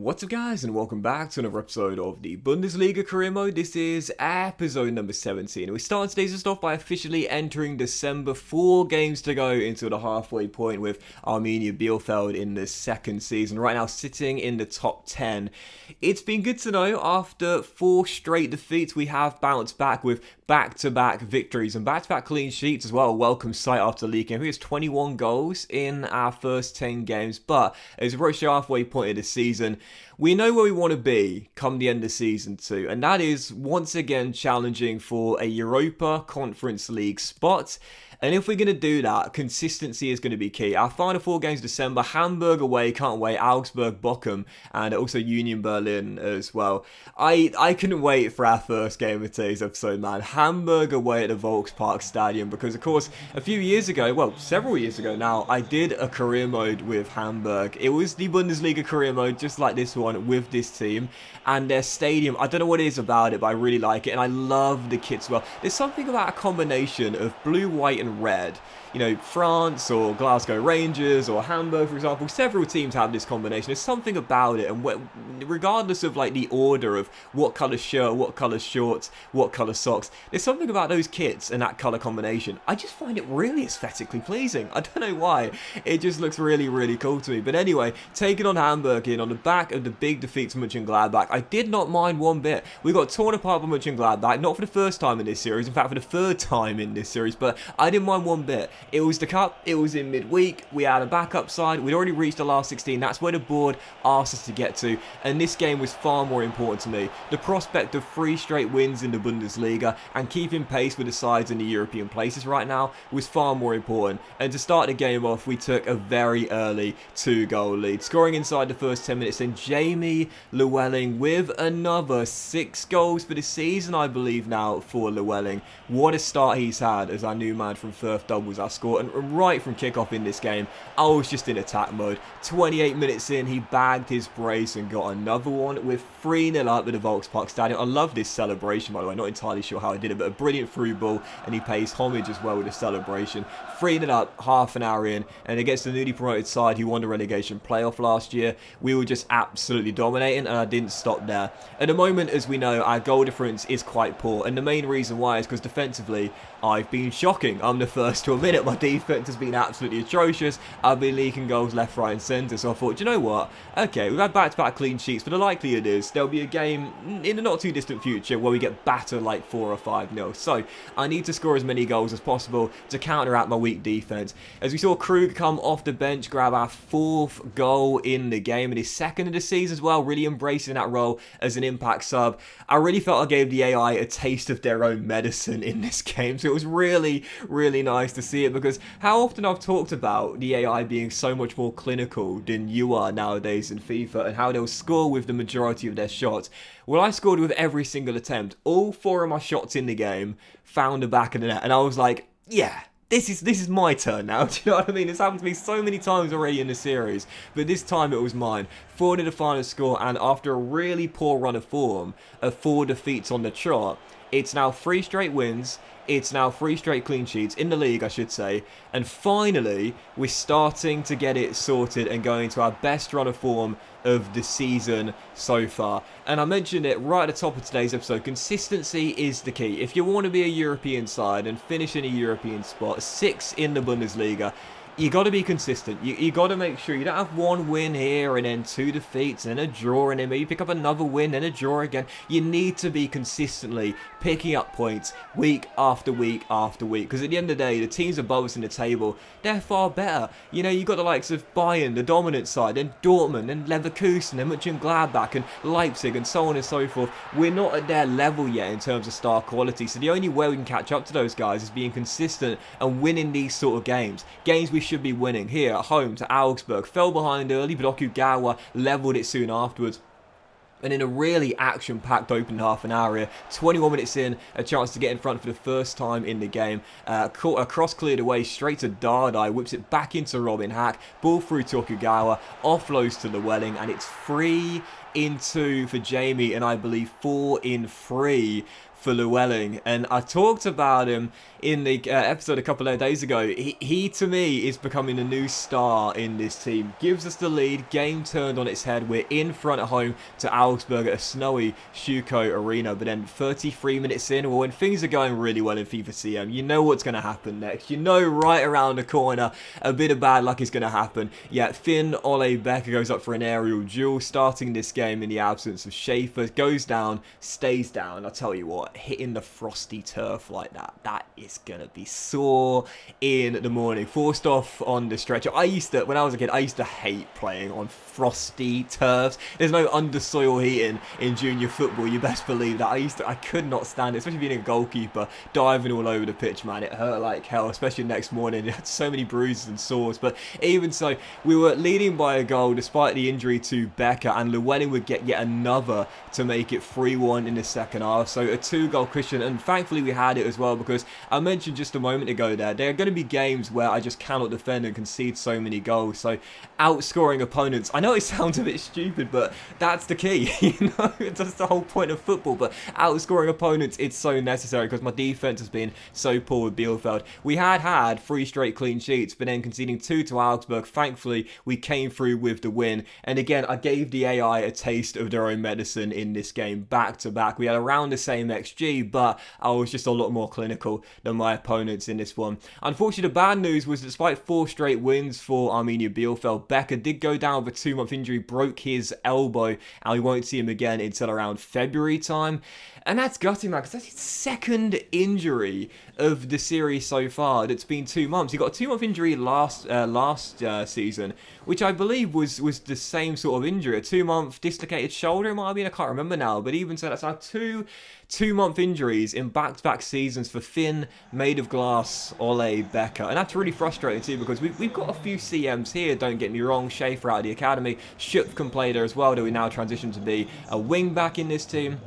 What's up guys, and welcome back to another episode of the Bundesliga Career Mode. This is episode number 17. We start today's just off by officially entering December. 4 games to go into the halfway point with Arminia Bielefeld in the second season. Right now sitting in the top 10. It's been good to know after 4 straight defeats we have bounced back with back-to-back victories and back-to-back clean sheets as well. Welcome sight after the league game. I think it's 21 goals in our first 10 games, but as we approach the halfway point of the season, we know where we want to be come the end of season 2, and that is once again challenging for a Europa Conference League spot. And if we're going to do that, consistency is going to be key. Our final 4 games December: Hamburg away, can't wait, Augsburg, Bochum, and also Union Berlin as well. I couldn't wait for our first game of today's episode, man. Hamburg away at the Volkspark Stadium, because of course a few years ago, well, several years ago now, I did a career mode with Hamburg. It was the Bundesliga career mode, just like this one, with this team and their stadium. I don't know what it is about it, but I really like it, and I love the kits as well. There's something about a combination of blue, white and red. You know, France or Glasgow Rangers or Hamburg, for example, several teams have this combination. There's something about it, and regardless of like the order of what colour shirt, what colour shorts, what colour socks, there's something about those kits and that colour combination. I just find it really aesthetically pleasing. I don't know why. It just looks really, really cool to me. But anyway, taking on Hamburg in on the back of the big defeat to Mönchengladbach, I did not mind one bit. We got torn apart by Mönchengladbach, not for the first time in this series, in fact for the 3rd time in this series, but I didn't mind one bit. It was the cup, it was in midweek, we had a backup side, we'd already reached the last 16, that's where the board asked us to get to, and this game was far more important to me. The prospect of 3 straight wins in the Bundesliga and keeping pace with the sides in the European places right now was far more important, and to start the game off, we took a very early 2-goal lead. Scoring inside the first 10 minutes, then Jamie Llewellyn with another 6 goals for the season, I believe now, for Llewellyn. What a start he's had as our new man from Firth doubles our score, and right from kickoff in this game, I was just in attack mode. 28 minutes in, he bagged his brace and got another one with 3-0 up at the Volkspark Stadium. I love this celebration, by the way, not entirely sure how I did it, but a brilliant through ball, and he pays homage as well with the celebration. 3-0 up, half an hour in, and against the newly promoted side who won the relegation playoff last year, we were just absolutely dominating, and I didn't stop there. At the moment, as we know, our goal difference is quite poor, and the main reason why is because defensively, I've been shocking. I'm the first to admit it. My defense has been absolutely atrocious. I've been leaking goals left, right and centre. So I thought, do you know what? Okay, we've had back-to-back clean sheets, but the likelihood is there'll be a game in the not too distant future where we get battered like 4 or 5-0. So I need to score as many goals as possible to counteract my weak defense. As we saw Krug come off the bench, grab our 4th goal in the game, and his 2nd of the season as well, really embracing that role as an impact sub. I really felt I gave the AI a taste of their own medicine in this game. So it was really, really nice to see it, because how often I've talked about the AI being so much more clinical than you are nowadays in FIFA, and how they'll score with the majority of their shots. Well, I scored with every single attempt. All 4 of my shots in the game found the back of the net, and I was like, yeah, this is my turn now. Do you know what I mean? It's happened to me so many times already in the series, but this time it was mine. 4 to the final score, and after a really poor run of form of 4 defeats on the trot, it's now 3 straight wins. It's now 3 straight clean sheets in the league, I should say. And finally, we're starting to get it sorted and going to our best run of form of the season so far. And I mentioned it right at the top of today's episode, consistency is the key. If you want to be a European side and finish in a European spot, 6 in the Bundesliga, you got to be consistent. You got to make sure you don't have 1 win here and then 2 defeats and a draw, and then maybe pick up another win and a draw again. You need to be consistently picking up points week after week after week, because at the end of the day, the teams above us in the table, they're far better. You know, you got the likes of Bayern, the dominant side, and Dortmund and Leverkusen and Mönchengladbach and Leipzig and so on and so forth. We're not at their level yet in terms of star quality, so the only way we can catch up to those guys is being consistent and winning these sort of games. Games we should be winning. Here at home to Augsburg, fell behind early, but Okugawa levelled it soon afterwards. And in a really action-packed open half an hour here, 21 minutes in, a chance to get in front for the first time in the game. A cross cleared away straight to Dardai, whips it back into Robin Hack, ball through to Okugawa, offloads to Llewellyn, and it's 3 in 2 for Jamie, and I believe 4 in 3 for Llewellyn, and I talked about him in the episode a couple of days ago. He to me is becoming a new star in this team. Gives us the lead, game turned on its head. We're in front at home to Augsburg at a snowy Schuko Arena, but then 33 minutes in, well, when things are going really well in FIFA CM, you know what's going to happen next. You know right around the corner a bit of bad luck is going to happen. Yeah, Finn Ole Becker goes up for an aerial duel, starting this game in the absence of Schaefer. Goes down, stays down. I'll tell you what, hitting the frosty turf like that is going to be sore in the morning. Forced off on the stretcher. When I was a kid, I used to hate playing on frosty turfs. There's no undersoil heating in junior football, you best believe that. I could not stand it, especially being a goalkeeper, diving all over the pitch, man. It hurt like hell, especially next morning. It had so many bruises and sores, but even so, we were leading by a goal despite the injury to Becker, and Llewellyn would get yet another to make it 3-1 in the second half. So a 2-goal cushion, and thankfully we had it as well, because I mentioned just a moment ago there are going to be games where I just cannot defend and concede so many goals. So outscoring opponents, I know it sounds a bit stupid, but that's the key. You know, that's the whole point of football. But outscoring opponents, it's so necessary, because my defense has been so poor with Bielefeld. We had 3 straight clean sheets, but then conceding 2 to Augsburg. Thankfully, we came through with the win. And again, I gave the AI a taste of their own medicine in this game, back to back. We had around the same XG, but I was just a lot more clinical than my opponents in this one. Unfortunately, the bad news was, despite 4 straight wins for Arminia Bielefeld, Becker did go down with a 2-month injury, broke his elbow, and we won't see him again until around February time. And that's gutting, man, because that's his second injury of the series so far. That's been 2 months. He got a 2-month injury last season, which I believe was the same sort of injury. A 2-month dislocated shoulder, it might have been. I can't remember now. But even so, that's now two-month injuries in back-to-back seasons for Finn, made of glass, Ole Becker. And that's really frustrating too, because we've got a few CMs here, don't get me wrong. Schaefer out of the academy. Schupf can play there as well, though we now transition to be a wing-back in this team.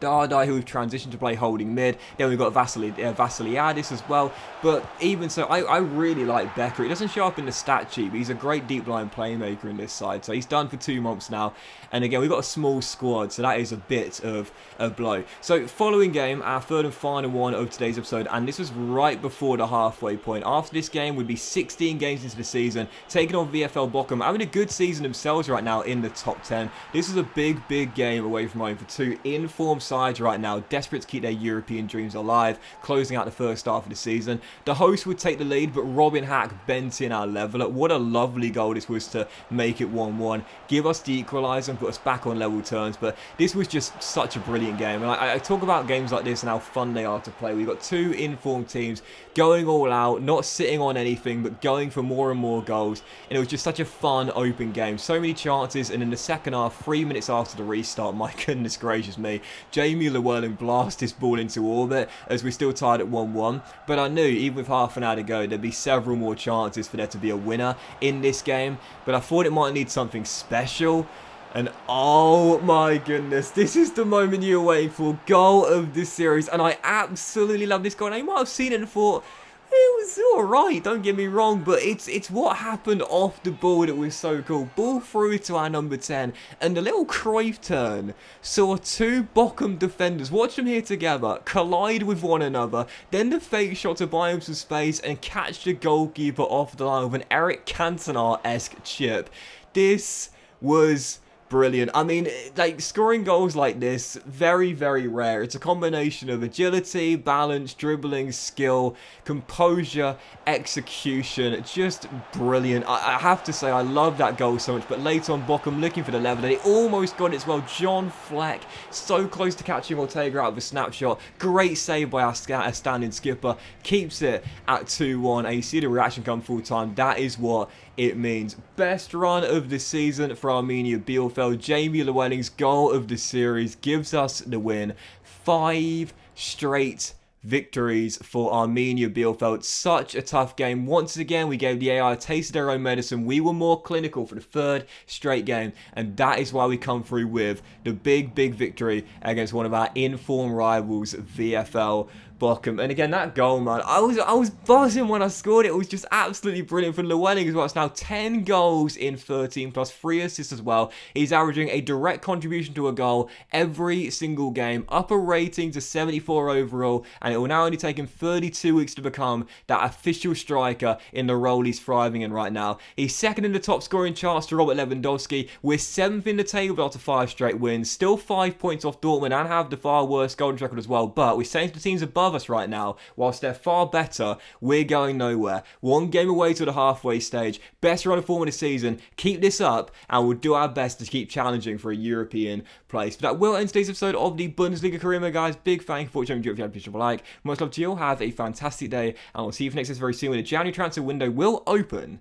Dardai, who we've transitioned to play holding mid. Then we've got Vasiliadis as well. But even so, I really like Becker. He doesn't show up in the stat sheet, but he's a great deep line playmaker in this side. So he's done for 2 months now. And again, we've got a small squad, so that is a bit of a blow. So following game, our third and final one of today's episode, and this was right before the halfway point. After this game, we'd be 16 games into the season, taking on VfL Bochum, having a good season themselves right now in the top 10. This is a big game away from home for 2 in-form sides right now, desperate to keep their European dreams alive, closing out the first half of the season. The host would take the lead, but Robin Hack bent in our leveller. What a lovely goal this was to make it 1-1, give us the equaliser and put us back on level terms. But this was just such a brilliant game, and I talk about games like this and how fun they are to play. We've got 2 informed teams going all out, not sitting on anything, but going for more and more goals, and it was just such a fun open game. So many chances, and in the second half, 3 minutes after the restart, my goodness gracious me, Jamie Llewellyn blasted his ball into orbit as we're still tied at 1-1. But I knew, even with half an hour to go, there'd be several more chances for there to be a winner in this game. But I thought it might need something special. And oh my goodness, this is the moment you were waiting for. Goal of this series. And I absolutely love this goal. Now, you might have seen it and thought, it was alright, don't get me wrong, but it's what happened off the ball that was so cool. Ball through to our number 10, and the little Cruyff turn saw 2 Bochum defenders, watch them here together, collide with one another, then the fake shot to buy him some space and catch the goalkeeper off the line with an Eric Cantona-esque chip. This was brilliant. I mean, like, scoring goals like this, very rare. It's a combination of agility, balance, dribbling, skill, composure, execution. Just brilliant. I have to say, I love that goal so much. But later on, Bochum looking for the level, and it almost got it as well. John Fleck, so close to catching Ortega out of a snapshot. Great save by our standing skipper. Keeps it at 2-1, and you see the reaction come full time. That is what it means. Best run of the season for Arminia Bielefeld. Jamie Llewellyn's goal of the series gives us the win. 5 straight victories for Arminia Bielefeld. Such a tough game. Once again, we gave the AI a taste of their own medicine. We were more clinical for the 3rd straight game, and that is why we come through with the big victory against one of our in-form rivals, VfL Bochum. And again, that goal, man, I was buzzing when I scored it. It was just absolutely brilliant for Llewellyn as well. It's now 10 goals in 13 plus 3 assists as well. He's averaging a direct contribution to a goal every single game. Up a rating to 74 overall, and it will now only take him 32 weeks to become that official striker in the role he's thriving in right now. He's second in the top scoring charts to Robert Lewandowski. We're 7th in the table after 5 straight wins. Still 5 points off Dortmund and have the far worse golden record as well. But we're saying to the teams above us right now, whilst they're far better, we're going nowhere. 1 game away to the halfway stage. Best run of form of the season. Keep this up, and we'll do our best to keep challenging for a European place. But that will end today's episode of the Bundesliga career mode, guys. Big thank you for watching. If you had a like, much love to you all. Have a fantastic day, and we'll see you for next very soon when the January transfer window will open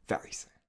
very soon.